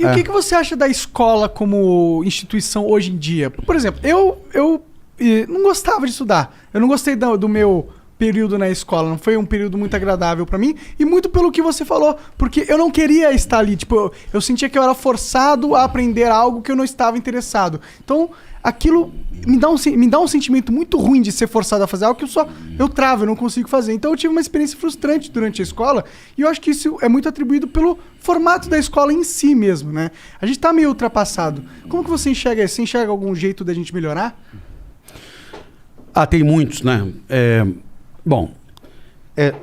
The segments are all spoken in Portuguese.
E o que você acha da escola como instituição hoje em dia? Por exemplo, eu não gostava de estudar. Eu não gostei do meu período na escola. Não foi um período muito agradável pra mim. E muito pelo que você falou. Porque eu não queria estar ali. Tipo, eu sentia que eu era forçado a aprender algo que eu não estava interessado. Então, aquilo me dá um sentimento muito ruim de ser forçado a fazer algo que eu travo, eu não consigo fazer. Então eu tive uma experiência frustrante durante a escola e eu acho que isso é muito atribuído pelo formato da escola em si mesmo, né? A gente tá meio ultrapassado. Como que você enxerga isso? Você enxerga algum jeito da gente melhorar? Tem muitos, né?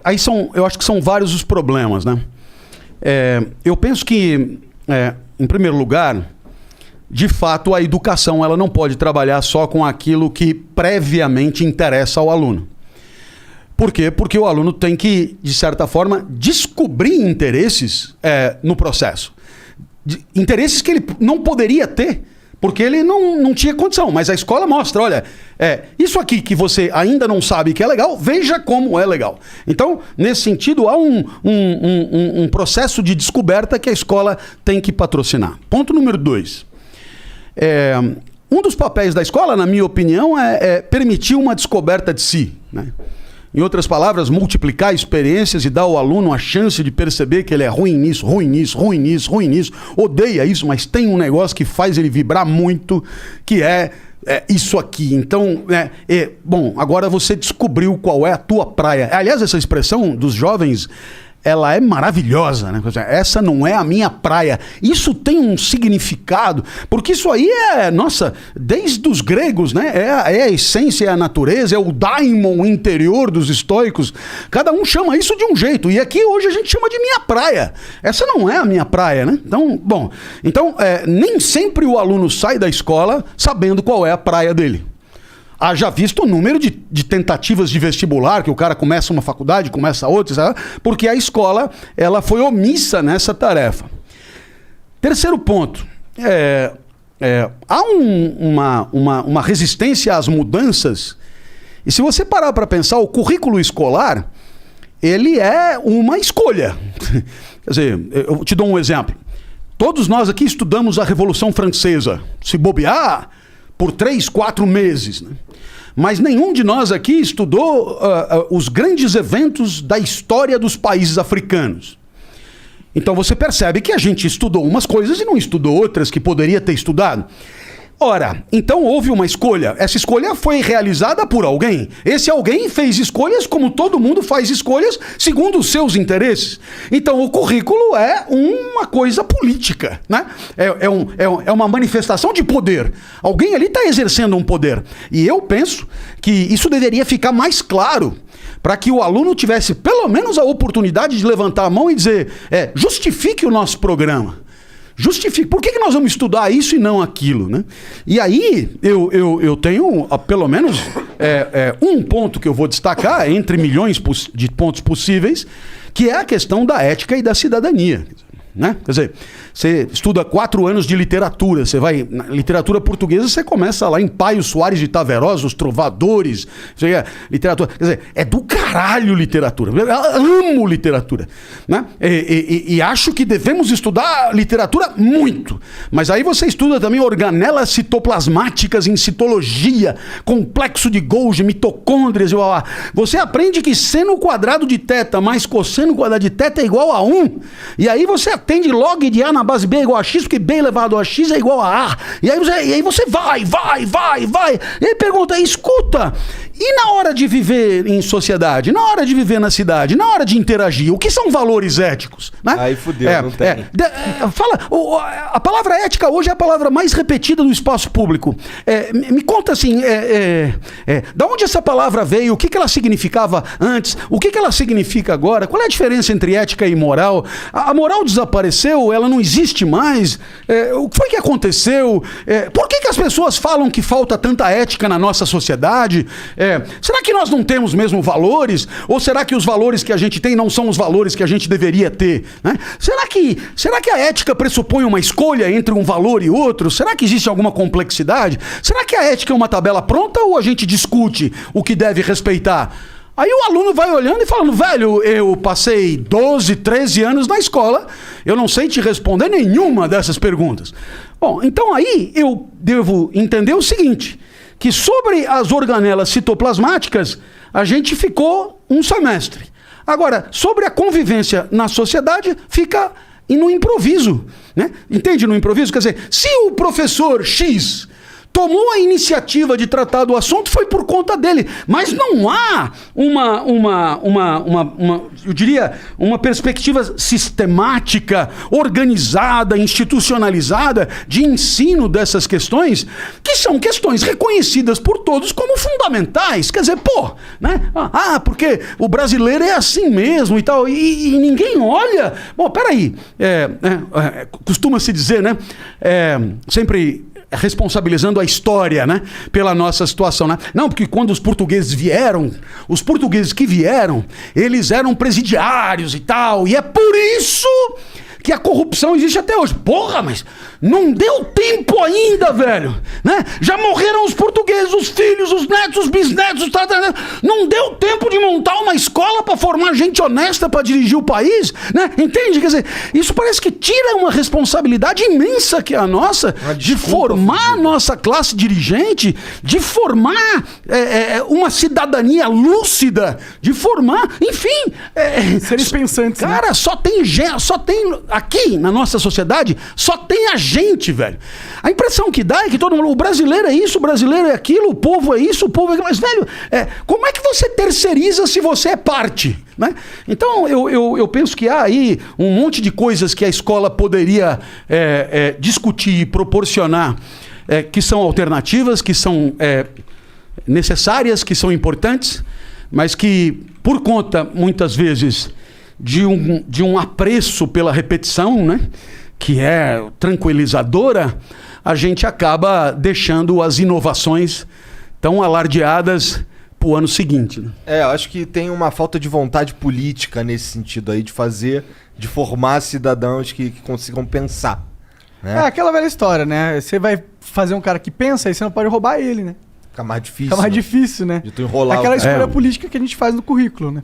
Aí eu acho que são vários os problemas, né? Eu penso que, em primeiro lugar, de fato, a educação ela não pode trabalhar só com aquilo que previamente interessa ao aluno. Por quê? Porque o aluno tem que, de certa forma, descobrir interesses no processo. Interesses que ele não poderia ter, porque ele não tinha condição. Mas a escola mostra, olha, isso aqui que você ainda não sabe que é legal, veja como é legal. Então, nesse sentido, há um processo de descoberta que a escola tem que patrocinar. Ponto número 2. Um dos papéis da escola, na minha opinião, é permitir uma descoberta de si, né? Em outras palavras, multiplicar experiências e dar ao aluno a chance de perceber que ele é ruim nisso, ruim nisso, ruim nisso, ruim nisso, odeia isso, mas tem um negócio que faz ele vibrar muito, que é isso aqui. Então, bom, agora você descobriu qual é a tua praia. Aliás, essa expressão dos jovens, ela é maravilhosa, né? Essa não é a minha praia. Isso tem um significado, porque isso aí nossa, desde os gregos, né? É a essência, é a natureza, é o daimon interior dos estoicos. Cada um chama isso de um jeito. E aqui hoje a gente chama de minha praia. Essa não é a minha praia, né? Então, nem sempre o aluno sai da escola sabendo qual é a praia dele. Haja visto o número de tentativas de vestibular, que o cara começa uma faculdade, começa outra, sabe? Porque a escola ela foi omissa nessa tarefa. Terceiro ponto, há uma resistência às mudanças, e se você parar para pensar, o currículo escolar, ele é uma escolha. Quer dizer, eu te dou um exemplo. Todos nós aqui estudamos a Revolução Francesa. Se bobear, por 3, 4 meses, né? Mas nenhum de nós aqui estudou os grandes eventos da história dos países africanos. Então você percebe que a gente estudou umas coisas e não estudou outras que poderia ter estudado. Ora, então houve uma escolha. Essa escolha foi realizada por alguém. Esse alguém fez escolhas como todo mundo faz escolhas segundo os seus interesses. Então o currículo é uma coisa política, né? É uma manifestação de poder. Alguém ali está exercendo um poder. E eu penso que isso deveria ficar mais claro para que o aluno tivesse pelo menos a oportunidade de levantar a mão e dizer, justifique o nosso programa. Justifique. Por que nós vamos estudar isso e não aquilo, né? E aí, eu tenho pelo menos um ponto que eu vou destacar, entre milhões de pontos possíveis, que é a questão da ética e da cidadania, né? Quer dizer, você estuda 4 anos de literatura, você vai na literatura portuguesa, você começa lá em Paio Soares de Taverosa, os trovadores, literatura, quer dizer, é do caralho literatura, eu amo literatura, né? E acho que devemos estudar literatura muito, mas aí você estuda também organelas citoplasmáticas em citologia, complexo de Golgi, mitocôndrias, você aprende que seno quadrado de θ mais cosseno quadrado de θ é igual a 1, e aí você atende log de A na base B é igual a X, porque B elevado a X é igual a A. E aí você vai. E aí pergunta, escuta, e na hora de viver em sociedade, na hora de viver na cidade, na hora de interagir, o que são valores éticos? Né? Aí fudeu, não tem. A palavra ética hoje é a palavra mais repetida no espaço público. Me conta assim, da onde essa palavra veio, o que ela significava antes, o que ela significa agora, qual é a diferença entre ética e moral? A moral desapareceu, ela não existe mais? O que foi que aconteceu? Por que as pessoas falam que falta tanta ética na nossa sociedade? Será que nós não temos mesmo valores? Ou será que os valores que a gente tem não são os valores que a gente deveria ter? Né? Será que a ética pressupõe uma escolha entre um valor e outro? Será que existe alguma complexidade? Será que a ética é uma tabela pronta ou a gente discute o que deve respeitar? Aí o aluno vai olhando e falando, velho, eu passei 12, 13 anos na escola, eu não sei te responder nenhuma dessas perguntas. Bom, então aí eu devo entender o seguinte, que sobre as organelas citoplasmáticas, a gente ficou um semestre. Agora, sobre a convivência na sociedade, fica no improviso, né? Entende? No improviso? Quer dizer, se o professor X tomou a iniciativa de tratar do assunto, foi por conta dele. Mas não há eu diria, uma perspectiva sistemática, organizada, institucionalizada de ensino dessas questões, que são questões reconhecidas por todos como fundamentais. Quer dizer, pô, né? Porque o brasileiro é assim mesmo e tal, e ninguém olha. Bom, peraí, costuma-se dizer, né? Sempre responsabilizando a história, né, pela nossa situação, né? Não, porque quando os portugueses que vieram, eles eram presidiários e tal, e é por isso que a corrupção existe até hoje. Porra, mas não deu tempo ainda, velho, né? Já morreram os portugueses, os filhos, os netos, os bisnetos, os tataranetos. Não deu tempo de montar uma escola para formar gente honesta para dirigir o país, né? Entende? Quer dizer, isso parece que tira uma responsabilidade imensa que é a nossa de formar a nossa classe dirigente, de formar uma cidadania lúcida, de formar, enfim... seres pensantes, cara, né? Só tem aqui na nossa sociedade, só tem a gente, velho. A impressão que dá é que todo mundo, o brasileiro é isso, o brasileiro é aquilo, o povo é isso, o povo é aquilo. Mas, velho, como é que você terceiriza se você é parte, né? Então, eu penso que há aí um monte de coisas que a escola poderia discutir e proporcionar, que são alternativas, que são necessárias, que são importantes, mas que, por conta, muitas vezes, de um apreço pela repetição, né, que é tranquilizadora, a gente acaba deixando as inovações tão alardeadas para o ano seguinte, né? Eu acho que tem uma falta de vontade política nesse sentido aí, de formar cidadãos que consigam pensar, né? É aquela velha história, né? Você vai fazer um cara que pensa e você não pode roubar ele, né? Fica mais difícil. Fica mais difícil, né? De tu enrolar aquela o... escolha política que a gente faz no currículo, né?